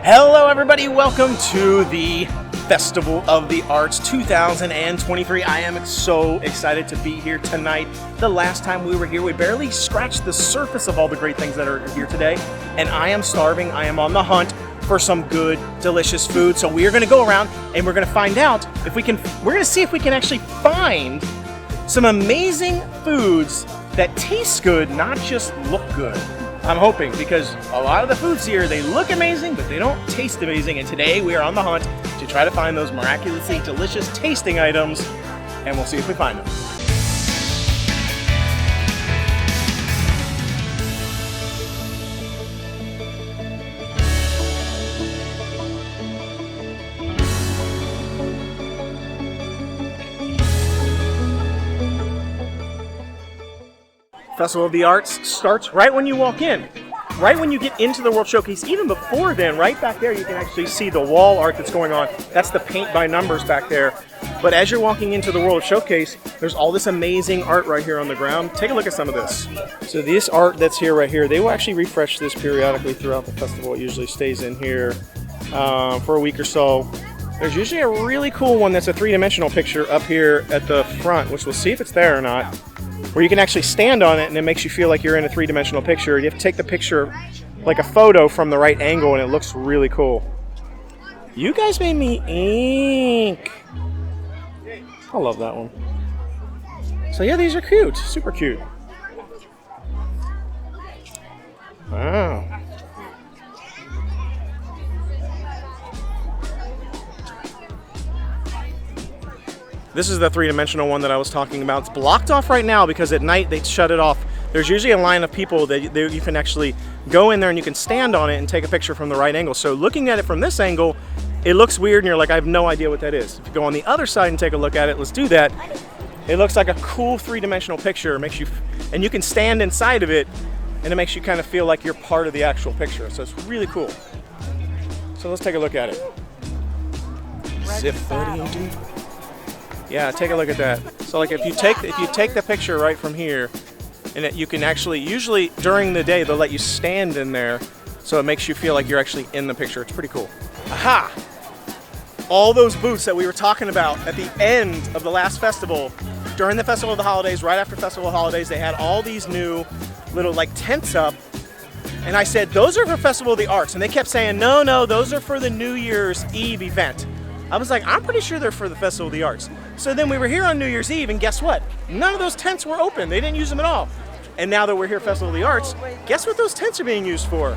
Hello everybody, welcome to the Festival of the Arts 2023. I am so excited to be here tonight. The last time we were here, we barely scratched the surface of all the great things that are here today. And I am starving, I am on the hunt for some good, delicious food. So we are gonna go around and we're gonna find out if we can, we're gonna see if we can actually find some amazing foods that taste good, not just look good. I'm hoping, because a lot of the foods here, they look amazing, but they don't taste amazing. And today we are on the hunt to try to find those miraculously delicious tasting items, and we'll see if we find them. Festival of the Arts starts right when you walk in. Right when you get into the World Showcase, even before then, right back there you can actually see the wall art that's going on. That's the paint by numbers back there. But as you're walking into the World Showcase, there's all this amazing art right here on the ground. Take a look at some of this. So this art that's here right here, they will actually refresh this periodically throughout the festival. It usually stays in here for a week or so. There's usually a really cool one that's a three-dimensional picture up here at the front, which we'll see if it's there or not, where you can actually stand on it and it makes you feel like you're in a three-dimensional picture. You have to take the picture like a photo from the right angle and it looks really cool. You guys made me ink. I love that one. So yeah, these are cute, super cute. Wow. This is the three-dimensional one that I was talking about. It's blocked off right now because at night they shut it off. There's usually a line of people that you can actually go in there and you can stand on it and take a picture from the right angle. So looking at it from this angle, it looks weird and you're like, I have no idea what that is. If you go on the other side and take a look at it, let's do that. It looks like a cool three-dimensional picture. It makes you, and you can stand inside of it and it makes you kind of feel like you're part of the actual picture. So it's really cool. So let's take a look at it. Yeah, take a look at that. So like if you take the picture right from here, and you can actually, usually during the day they'll let you stand in there, so it makes you feel like you're actually in the picture. It's pretty cool. Aha! All those booths that we were talking about at the end of the last festival, during the Festival of the Holidays, right after Festival of the Holidays, they had all these new little like tents up, and I said, those are for Festival of the Arts, and they kept saying, no, those are for the New Year's Eve event. I was like, I'm pretty sure they're for the Festival of the Arts. So then we were here on New Year's Eve, and guess what? None of those tents were open. They didn't use them at all. And now that we're here at Festival of the Arts, guess what those tents are being used for?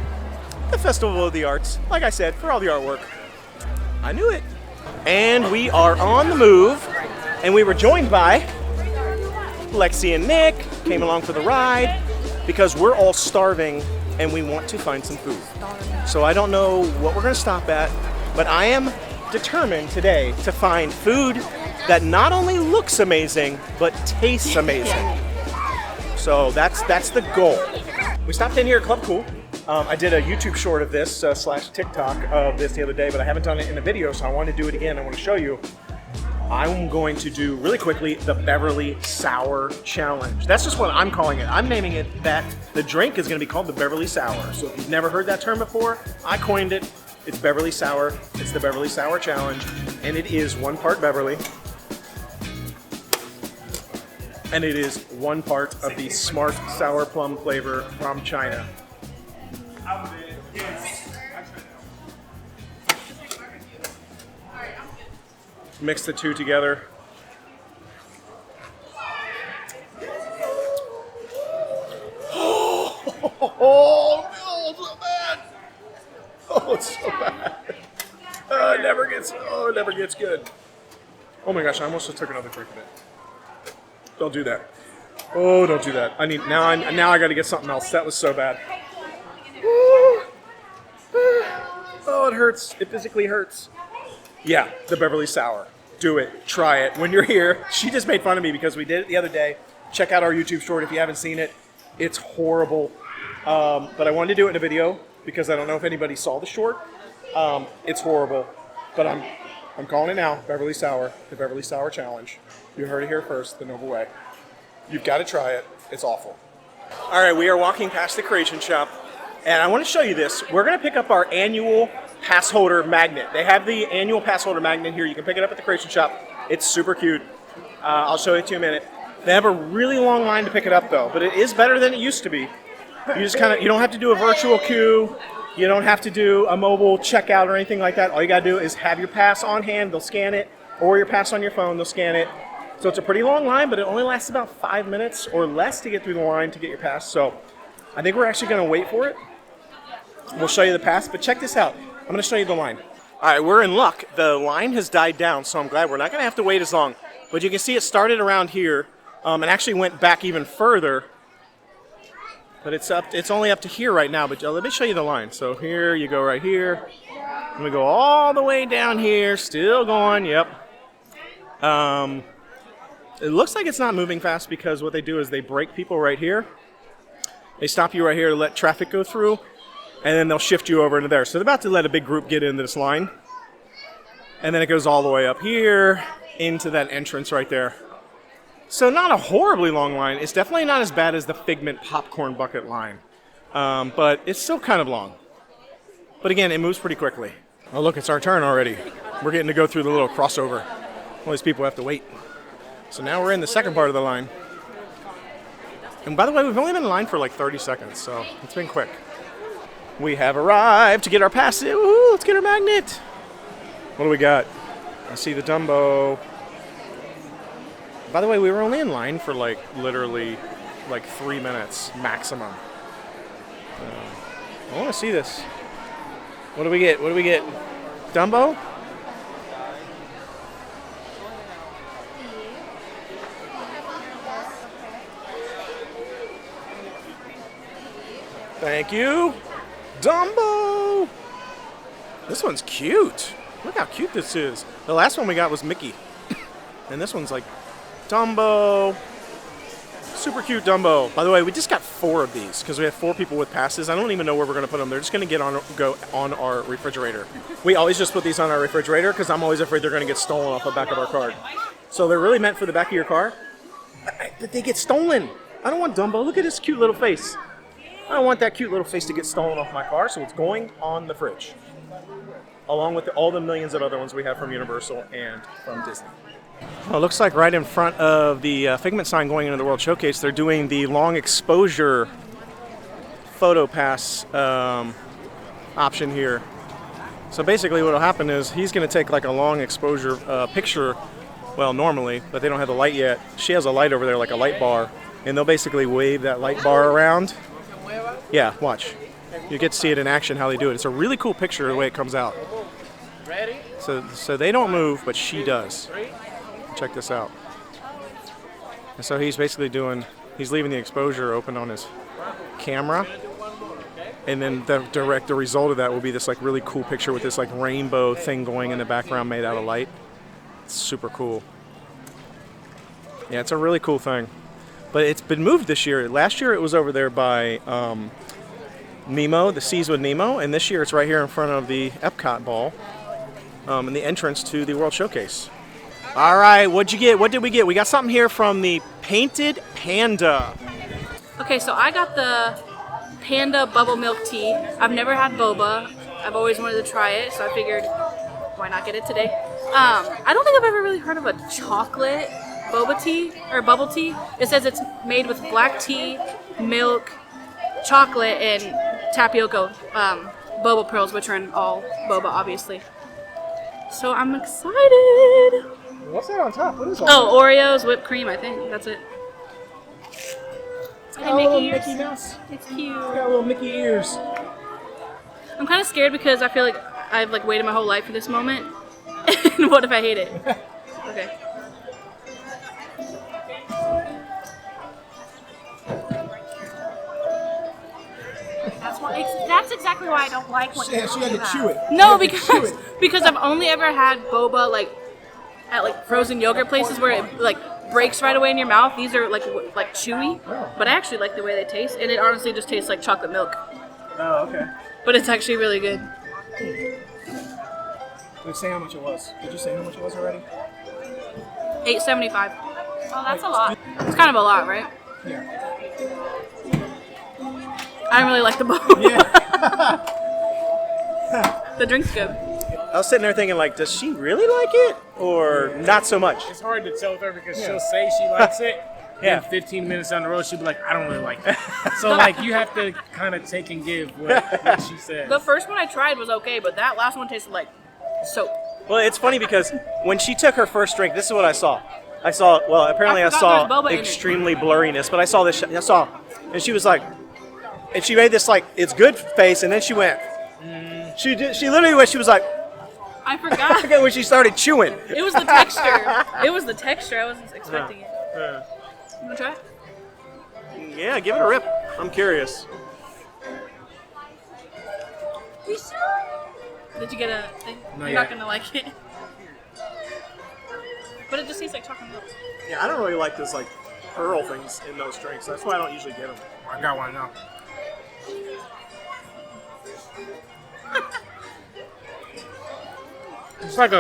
The Festival of the Arts. Like I said, for all the artwork. I knew it. And we are on the move, and we were joined by Lexi and Nick, came along for the ride, because we're all starving, and we want to find some food. So I don't know what we're gonna stop at, but I am determined today to find food that not only looks amazing but tastes amazing. So that's the goal. We stopped in here at Club Cool. I did a YouTube short of this slash TikTok of this the other day, but I haven't done it in a video, so I want to do it again. I want to show you. I'm going to do really quickly the Beverly Sour Challenge. That's just what I'm calling it. I'm naming it that. The drink is going to be called the Beverly Sour. So if you've never heard that term before, I coined it. It's Beverly Sour. It's the Beverly Sour Challenge, and it is 1 part Beverly, and it is 1 part of the Smart Sour Plum flavor from China. Mix the two together. Oh, no, so bad. Oh, it's so bad. It never gets good. Oh my gosh, I almost just took another drink of it. Don't do that. Oh, don't do that. Now I got to get something else. That was so bad. Oh, it hurts. It physically hurts. Yeah, the Beverly Sour. Do it. Try it. When you're here, she just made fun of me because we did it the other day. Check out our YouTube short if you haven't seen it. It's horrible. But I wanted to do it in a video because I don't know if anybody saw the short. It's horrible. But I'm calling it now. Beverly Sour. The Beverly Sour Challenge. You heard it here first, the Noble Way. You've got to try it. It's awful. All right, we are walking past the Creation Shop, and I want to show you this. We're going to pick up our annual pass holder magnet. They have the annual pass holder magnet here. You can pick it up at the creation shop. It's super cute. I'll show it to you in a minute. They have a really long line to pick it up though, but it is better than it used to be. You don't have to do a virtual queue. You don't have to do a mobile checkout or anything like that. All you gotta do is have your pass on hand, they'll scan it, or your pass on your phone, they'll scan it. So it's a pretty long line, but it only lasts about 5 minutes or less to get through the line to get your pass. So I think we're actually gonna wait for it. We'll show you the pass, but check this out. I'm gonna show you the line. All right, we're in luck. The line has died down, so I'm glad we're not gonna have to wait as long. But you can see it started around here and actually went back even further. But it's only up to here right now, but let me show you the line. So here you go right here. And we go all the way down here, still going, yep. It looks like it's not moving fast because what they do is they break people right here. They stop you right here to let traffic go through, and then they'll shift you over into there. So they're about to let a big group get into this line. And then it goes all the way up here into that entrance right there. So not a horribly long line. It's definitely not as bad as the Figment popcorn bucket line. But it's still kind of long. But again, it moves pretty quickly. Oh look, it's our turn already. We're getting to go through the little crossover. All these people have to wait. So now we're in the second part of the line. And by the way, we've only been in line for like 30 seconds, so it's been quick. We have arrived to get our pass. Ooh, let's get our magnet. What do we got? I see the Dumbo. By the way, we were only in line for like literally like 3 minutes maximum. I want to see this. What do we get? What do we get? Dumbo? Thank you. Dumbo! This one's cute. Look how cute this is. The last one we got was Mickey. And this one's like Dumbo. Super cute Dumbo. By the way, we just got 4 of these because we have 4 people with passes. I don't even know where we're going to put them. They're just going to go on our refrigerator. We always just put these on our refrigerator because I'm always afraid they're going to get stolen off the back of our car. So they're really meant for the back of your car. But they get stolen. I don't want Dumbo. Look at his cute little face. I don't want that cute little face to get stolen off my car, so it's going on the fridge. Along with all the millions of other ones we have from Universal and from Disney. Well, it looks like right in front of the Figment sign going into the World Showcase, they're doing the long exposure photo pass option here. So basically what will happen is he's going to take like a long exposure picture, well normally, but they don't have the light yet. She has a light over there like a light bar, and they'll basically wave that light bar around. Yeah, watch. You get to see it in action how they do it. It's a really cool picture the way it comes out. So they don't move, but she does. Check this out. And so he's basically he's leaving the exposure open on his camera. And then the result of that will be this like really cool picture with this like rainbow thing going in the background made out of light. It's super cool. Yeah, it's a really cool thing. But it's been moved this year. Last year it was over there by Nemo, the Seas with Nemo, and this year it's right here in front of the Epcot ball, in the entrance to the World Showcase. All right, what'd you get? What did we get? We got something here from the Painted Panda. Okay, so I got the Panda bubble milk tea. I've never had boba. I've always wanted to try it, so I figured, why not get it today? I don't think I've ever really heard of a chocolate boba tea or bubble tea. It says it's made with black tea, milk, chocolate, and tapioca boba pearls, which are in all boba, obviously. So I'm excited. What's that on top? What is that? Oh, Oreos, whipped cream, I think. That's it. It's got a little Mickey Mouse. It's cute. It's got little Mickey ears. I'm kind of scared because I feel like I've like waited my whole life for this moment. And what if I hate it? Okay. That's exactly why I don't like what Yeah, she had to chew it. No, because I've only ever had boba like at like frozen yogurt places where it like breaks right away in your mouth. These are like chewy, but I actually like the way they taste, and it honestly just tastes like chocolate milk. Oh, okay. But it's actually really good. Let's say how much it was. Did you say how much it was already? $8.75. Oh, that's a lot. It's kind of a lot, right? Yeah. I don't really like the boba. Yeah. The drink's good. I was sitting there thinking, like, does she really like it or not so much? It's hard to tell with her because she'll say she likes it. Yeah. 15 minutes down the road, she'll be like, I don't really like it. So, like, you have to kind of take and give what she says. The first one I tried was okay, but that last one tasted like soap. Well, it's funny because when she took her first drink, this is what I saw. Well, apparently I saw there's boba in it. extremely blurriness, but I saw this, and she was like, and she made this, like, it's good face, and then she went, she literally went, she was like, I forgot. when she started chewing. It was the texture. It was the texture. I wasn't expecting it. You want to try it? Yeah, give it a rip. I'm curious. Did you get a thing? You're yet. not going to like it. But it just tastes like chocolate milk. Yeah, I don't really like those, like, pearl things in those drinks. That's why I don't usually get them. I got one now. It's like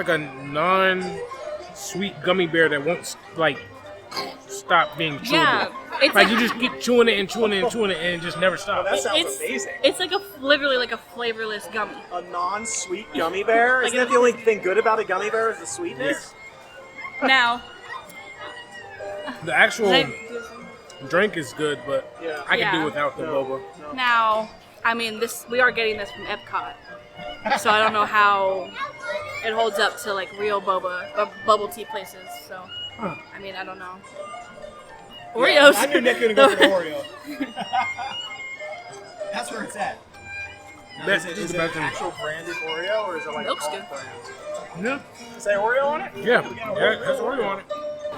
a non-sweet gummy bear that won't like stop being chewable. Yeah, it's like you just keep chewing it and chewing it and chewing it and it just never stops. That sounds it's amazing. It's like literally like a flavorless gummy. A non-sweet gummy bear? Isn't that the only thing good about a gummy bear is the sweetness? Now, The actual Like- drink is good, but I can do Yeah. without the boba. now, I mean, we are getting this from Epcot, so I don't know how it holds up to like real boba or bubble tea places. So, I mean, I don't know. Oreos. I knew Nick gonna go for the Oreo. That's where it's at. Now, That's is the it an best thing. actual branded Oreo or is it like Milk's a good. brand? Yeah, Say Oreo on it? yeah, that's what we wanted.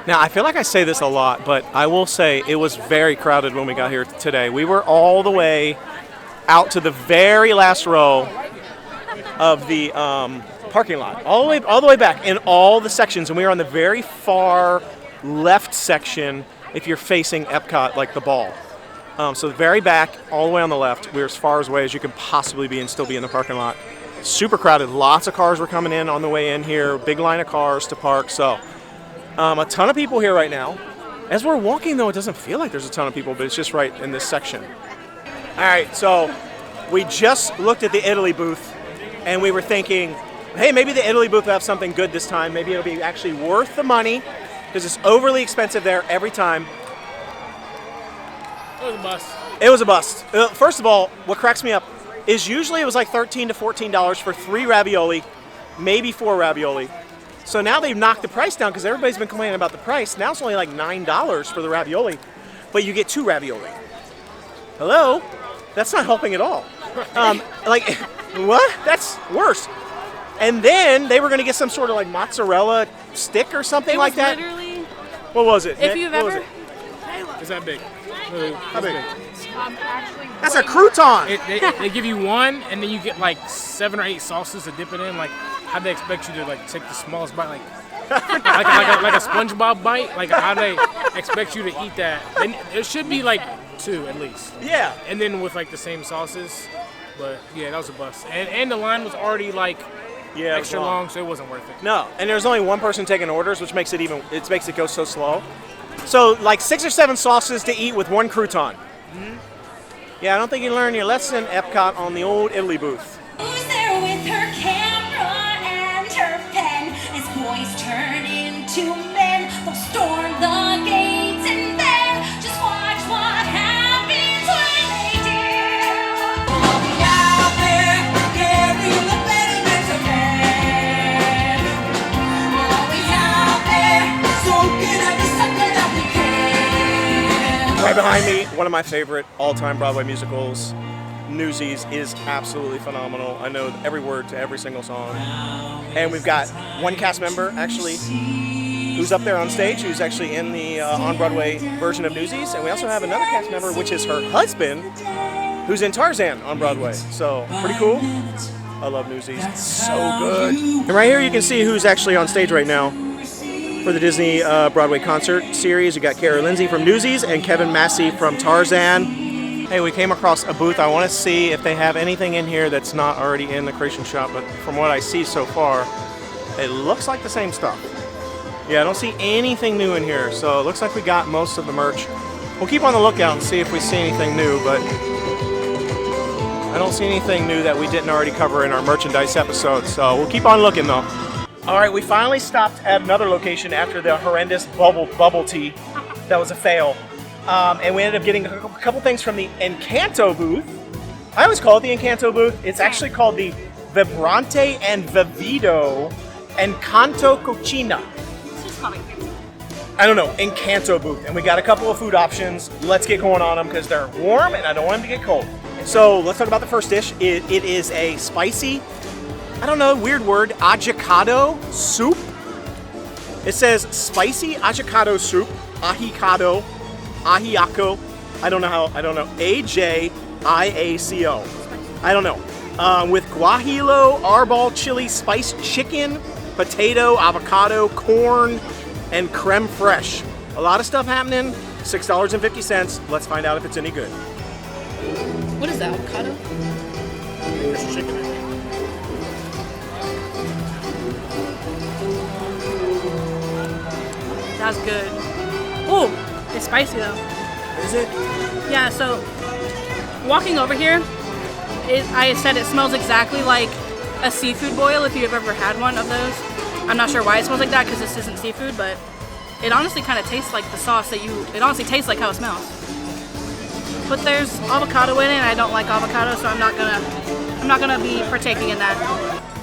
Now, I feel like I say this a lot, but I will say it was very crowded when we got here today. We were all the way out to the very last row of the parking lot, all the way back in all the sections, and we were on the very far left section if you're facing Epcot, like the ball. So the very back, all the way on the left, we were as far away as you could possibly be and still be in the parking lot. Super crowded. Lots of cars were coming in on the way in here. Big line of cars to park. So a ton of people here right now. As we're walking, though, it doesn't feel like there's a ton of people, but it's just right in this section. All right, so we just looked at the Italy booth, and we were thinking, hey, maybe the Italy booth will have something good this time. Maybe it'll be actually worth the money, because it's overly expensive there every time. It was a bust. It was a bust. First of all, what cracks me up is usually it was like $13 to $14 for 3 ravioli, maybe 4 ravioli. So now they've knocked the price down because everybody's been complaining about the price. Now it's only like $9 for the ravioli, but you get 2 ravioli. Hello? That's not helping at all. Like, what? That's worse. And then they were going to get some sort of like mozzarella stick or something It like was that. literally, What was it? if Nick? you've What was ever, it? It's that big. How big? Actually, That's a crouton. They give you one, and then you get like 7 or 8 sauces to dip it in. Like, how they expect you to like take the smallest bite, like a SpongeBob bite? Like, how they expect you to eat that? And it should be like 2 at least. Yeah. And then with like the same sauces. But yeah, that was a bust. And the line was already like Yeah. it was extra long, so it wasn't worth it. No, and there's only one person taking orders, which makes it makes it go so slow. So like 6 or 7 sauces to eat with 1 crouton. Yeah, I don't think you learned your lesson, Epcot, on the old Italy booth. Who's there with her camera and her pen? As boys turn into men, they'll storm the gates and then just watch what happens when they do. We'll be out there getting the betterment of men. We'll always out there soaking up the sucker that we can. Right behind me, one of my favorite all-time Broadway musicals, Newsies, is absolutely phenomenal. I know every word to every single song. And we've got one cast member, actually, who's up there on stage, who's actually in the on-Broadway version of Newsies. And we also have another cast member, which is her husband, who's in Tarzan on Broadway. So, pretty cool. I love Newsies. It's so good. And right here you can see who's actually on stage right now for the Disney Broadway concert series. You got Kara Lindsay from Newsies and Kevin Massey from Tarzan. Hey, we came across a booth. I want to see if they have anything in here that's not already in the Creation Shop, but from what I see so far, it looks like the same stuff. Yeah, I don't see anything new in here, so it looks like we got most of the merch. We'll keep on the lookout and see if we see anything new, but I don't see anything new that we didn't already cover in our merchandise episode, so we'll keep on looking though. All right, we finally stopped at another location after the horrendous bubble tea. That was a fail. And we ended up getting a couple things from the Encanto booth. I always call it the Encanto booth. It's actually called the Vibrante and Vívido Encanto Cochina. I don't know, Encanto booth. And we got a couple of food options. Let's get going on them because they're warm and I don't want them to get cold. So let's talk about the first dish. It is a spicy, I don't know, weird word, Ajiaco Soup. It says spicy Ajiaco Soup, Ajiaco, I don't know, A-J-I-A-C-O. I don't know. With guajillo, árbol, chili, spiced chicken, potato, avocado, corn, and crème fraîche. A lot of stuff happening, $6.50. Let's find out if it's any good. What is that, avocado? There's chicken. That's good. Oh, it's spicy though. Is it? Yeah, so walking over here, I said it smells exactly like a seafood boil if you've ever had one of those. I'm not sure why it smells like that because this isn't seafood, but it honestly kind of tastes like the sauce it honestly tastes like how it smells. But there's avocado in it and I don't like avocado, so I'm not gonna be partaking in that.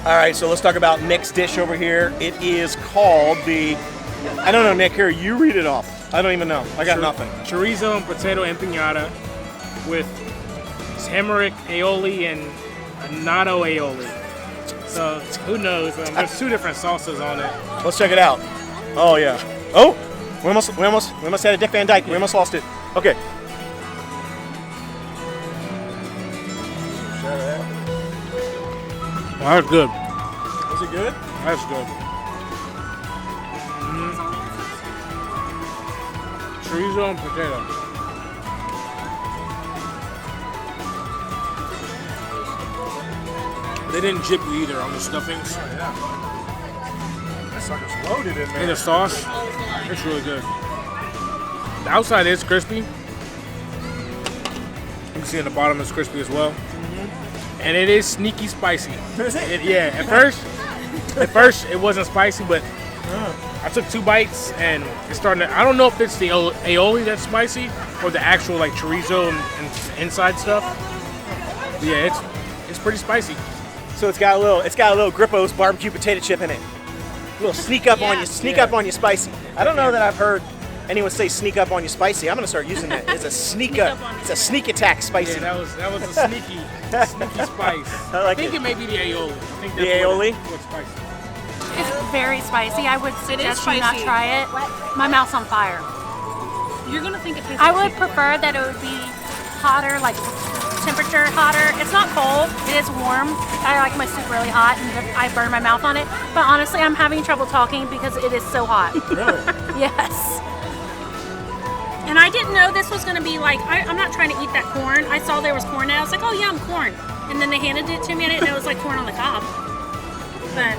All right, so let's talk about Nick's dish over here. It is called the, I don't know, Nick, here, you read it off. I don't even know. I got nothing. Chorizo and Potato Empanada with turmeric aïoli and annatto aïoli. So who knows? There's two different sauces on it. Let's check it out. Oh yeah. Oh, we almost had a Dick Van Dyke. We almost lost it. Okay. Well, that's good. Was it good? That's good. Chorizo and potato. They didn't jip you either on the stuffings. Oh, yeah. That sucker's loaded in there. And the sauce, it's really good. The outside is crispy. You can see at the bottom it's crispy as well. And it is sneaky spicy. Is it? Yeah, at first it wasn't spicy, but I took 2 bites and it's starting to, I don't know if it's the aïoli that's spicy or the actual like chorizo and inside stuff. But yeah, it's pretty spicy. So it's got a little Grippo's barbecue potato chip in it. A little sneak up on you spicy. I don't know that I've heard anyone say sneak up on you spicy. I'm gonna start using that as a sneak up. It's a sneak attack spicy. Yeah, that was a sneaky spice. I like think it. it may be the aïoli. I think The aïoli? What's spicy. It's very spicy. I would suggest you not spicy. try it. My mouth's on fire. You're gonna think it tastes I like would prefer that it would be hotter, like temperature hotter. It's not cold, it is warm. I like my soup really hot and I burn my mouth on it. But honestly, I'm having trouble talking because it is so hot. Really? Yes. And I didn't know this was going to be like, I'm not trying to eat that corn. I saw there was corn and I was like, oh yeah, I'm corn. And then they handed it to me and I didn't know it was like corn on the cob. But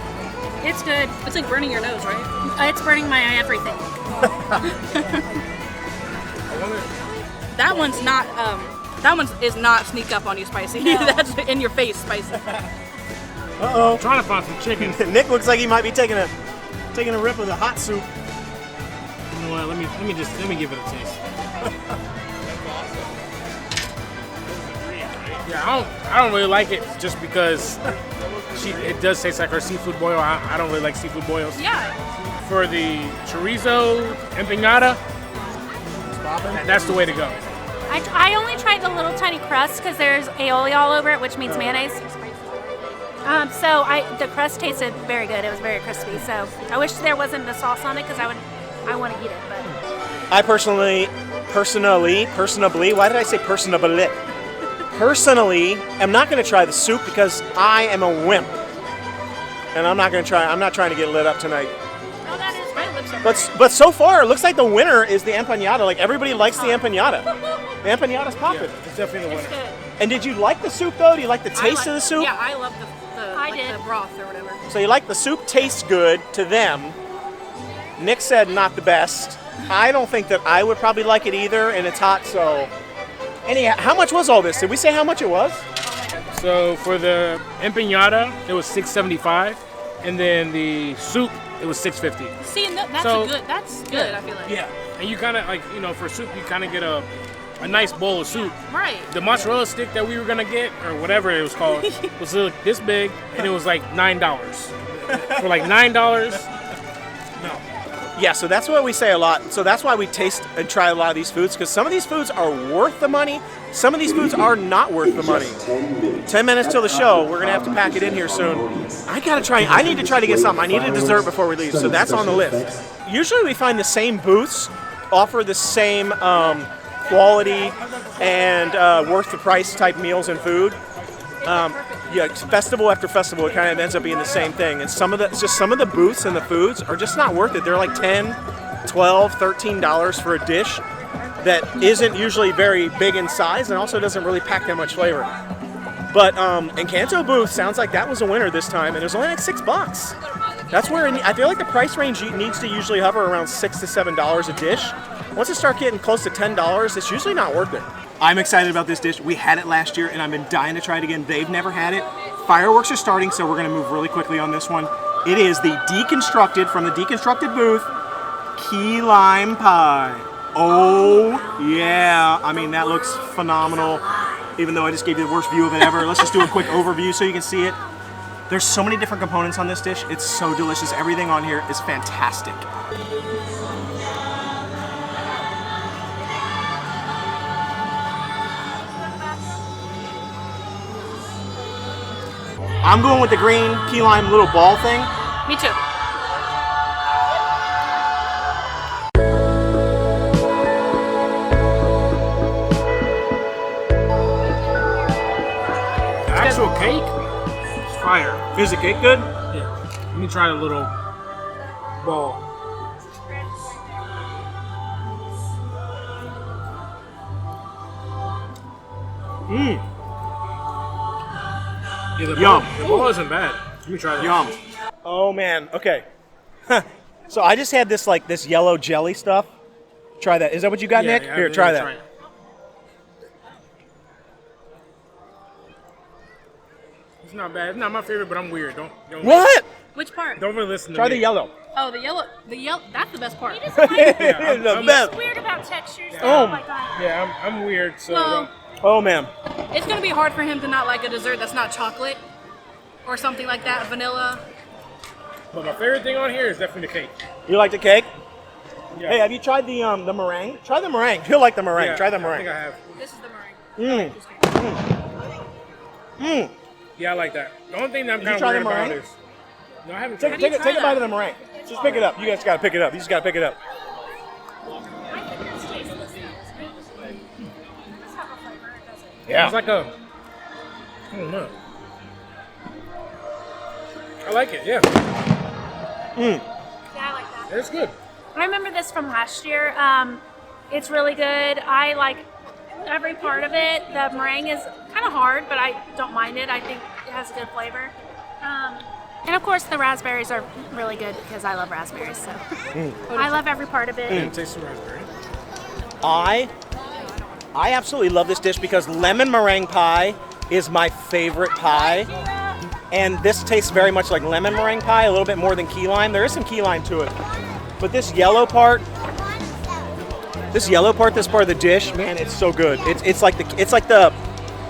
it's good. It's like burning your nose, right? It's burning my everything. That one's not, that one is not sneak up on you spicy. No. That's in your face spicy. Uh-oh. I'm trying to find some chicken. Nick looks like he might be taking a rip of the hot soup. You know what? Let me give it a taste. Yeah, I don't really like it just because it does taste like her seafood boil. I don't really like seafood boils. Yeah. For the chorizo empanada, that's the way to go. I only tried the little tiny crust because there's aioli all over it, which means mayonnaise. So the crust tasted very good. It was very crispy. So I wish there wasn't the sauce on it because I want to eat it. But I personally, why did I say personally? Personally, I'm not going to try the soup because I am a wimp. And I'm not trying to get lit up tonight. Oh, that is my lips are But so far, it looks like the winner is the empanada. Like, everybody likes the empanada. The empanada's popping. Yeah, it's definitely the it's winner. good. And did you like the soup, though? Do you like the taste of the soup? Yeah, I love the did. broth or whatever. So you like the soup tastes good to them. Nick said not the best. I don't think that I would probably like it either, and it's hot, so... Anyhow, how much was all this? Did we say how much it was? So for the empanada, it was $6.75, and then the soup, it was $6.50. See, that's So- good. That's good. I feel like. Yeah, and you kind of like, you know, for soup, you kind of get a nice bowl of soup. Right. The mozzarella stick that we were gonna get, or whatever it was called, was like this big, and it was like $9. For like $9, no. Yeah, so that's what we say a lot. So that's why we taste and try a lot of these foods, because some of these foods are worth the money. Some of these foods are not worth the money. 10 minutes till the show. We're gonna have to pack it in here soon. I need to try to get something. I need a dessert before we leave, so that's on the list. Usually we find the same booths offer the same quality and worth the price type meals and food. Yeah, festival after festival, it kind of ends up being the same thing. And some of the booths and the foods are just not worth it. They're like $10, $12, $13 for a dish that isn't usually very big in size and also doesn't really pack that much flavor. But Encanto booth sounds like that was a winner this time, and it was only like $6. That's where I feel like the price range needs to usually hover around $6 to $7 a dish. Once it starts getting close to $10, it's usually not worth it. I'm excited about this dish. We had it last year, and I've been dying to try it again. They've never had it. Fireworks are starting, so we're going to move really quickly on this one. It is the Deconstructed, from the Deconstructed booth, Key Lime Pie. Oh, yeah. I mean, that looks phenomenal, even though I just gave you the worst view of it ever. Let's just do a quick overview so you can see it. There's so many different components on this dish. It's so delicious. Everything on here is fantastic. I'm going with the green key lime little ball thing. Me too. The actual cake is fire. Is the cake good? Yeah. Let me try a little ball. Mmm. Yeah, the Yum. Ball, the ball isn't bad. Let me try that. Yum. Oh man. Okay. So I just had this this yellow jelly stuff. Try that. Is that what you got, Yeah, Nick? yeah, Here, let try me that. it. It's not bad. It's not my favorite, but I'm weird. Don't What? Which part? Don't really listen to Try me. the yellow. Oh, the yellow. That's the best part. Yeah, I'm The best. Weird about textures. Oh. Oh my god. Yeah, I'm weird, so Well, Oh man. it's gonna be hard for him to not like a dessert that's not chocolate or something like that. Vanilla. but my favorite thing on here is definitely the cake. You like the cake? Yeah. Hey, have you tried the meringue? Try the meringue. You'll like the meringue. Yeah, Try the I think meringue. I have. This is the meringue. Yeah, I like that. The only thing that I'm Did kind you of try weird the about meringue? is no, I haven't Take, tried take, it. it, take a bite of the meringue. Just pick it up. You guys gotta pick it up. You just gotta pick it up. Yeah. It's like a, I don't know. I like it. Yeah, Yeah, I like that. it's good. I remember this from last year. It's really good. I like every part of it. The meringue is kind of hard, but I don't mind it. I think it has a good flavor. And of course, the raspberries are really good because I love raspberries. So I love every part of it. And taste the raspberry. I absolutely love this dish because lemon meringue pie is my favorite pie. And this tastes very much like lemon meringue pie, a little bit more than key lime. There is some key lime to it. But this yellow part, this part of the dish, man, it's so good. It's like the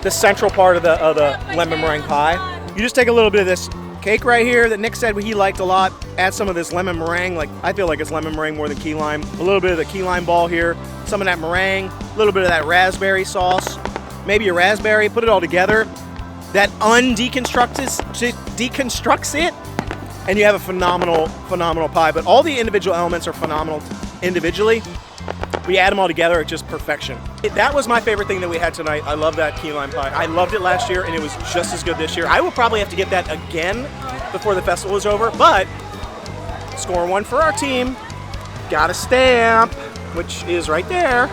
central part of the lemon meringue pie. You just take a little bit of this cake right here that Nick said he liked a lot. Add some of this lemon meringue. Like I feel like it's lemon meringue more than key lime. A little bit of the key lime ball here. Some of that meringue. A little bit of that raspberry sauce. Maybe a raspberry. Put it all together. That deconstructs it, and you have a phenomenal pie. But all the individual elements are phenomenal individually. We add them all together, it's just perfection. That was my favorite thing that we had tonight. I love that key lime pie. I loved it last year, and it was just as good this year. I will probably have to get that again before the festival is over, but score one for our team. Got a stamp, which is right there.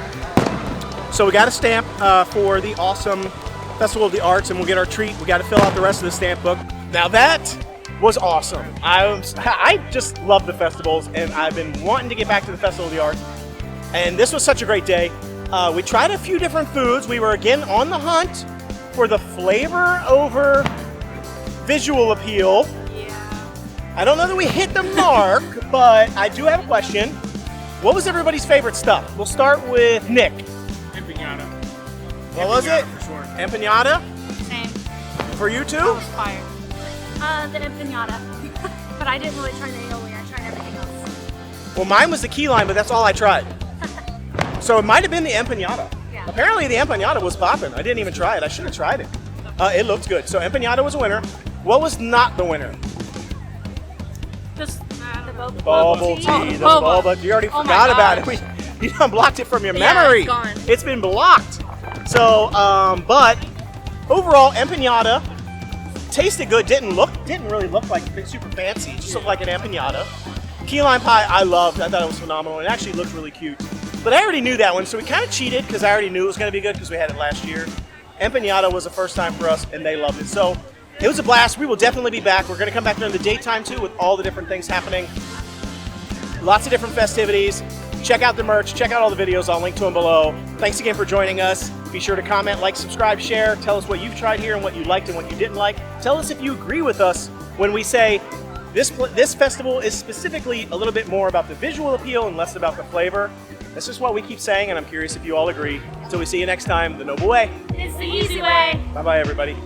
So we got a stamp for the awesome Festival of the Arts, and we'll get our treat. We got to fill out the rest of the stamp book. Now that was awesome. I just love the festivals, and I've been wanting to get back to the Festival of the Arts. And this was such a great day. We tried a few different foods. We were again on the hunt for the flavor over visual appeal. Yeah. I don't know that we hit the mark, but I do have a question. What was everybody's favorite stuff? We'll start with Nick. Empanada. What was it? For sure. Empanada? Same. For you too? That was fire. The empanada. But I didn't really try the aioli. I tried everything else. Well, mine was the key lime, but that's all I tried. So it might have been the empanada. Yeah. Apparently the empanada was popping. I didn't even try it. I should have tried it. It looked good. So empanada was a winner. What was not the winner? Just the boba. Bubble tea, Oh, the boba. boba. You already Oh my forgot about it. gosh. You done blocked it from your Yeah, memory. it's gone. It's been blocked. So, but overall, empanada tasted good. Didn't really look like super fancy. It just looked like an empanada. Key lime pie, I loved. I thought it was phenomenal. It actually looked really cute. But I already knew that one, so we kind of cheated because I already knew it was going to be good because we had it last year. Empanada was the first time for us, and they loved it. So it was a blast. We will definitely be back. We're going to come back during the daytime too with all the different things happening. Lots of different festivities. Check out the merch. Check out all the videos. I'll link to them below. Thanks again for joining us. Be sure to comment, like, subscribe, share. Tell us what you've tried here and what you liked and what you didn't like. Tell us if you agree with us when we say this festival is specifically a little bit more about the visual appeal and less about the flavor. That's just what we keep saying, and I'm curious if you all agree. Until we see you next time, the Noble Way. It's the easy way. Bye-bye, everybody.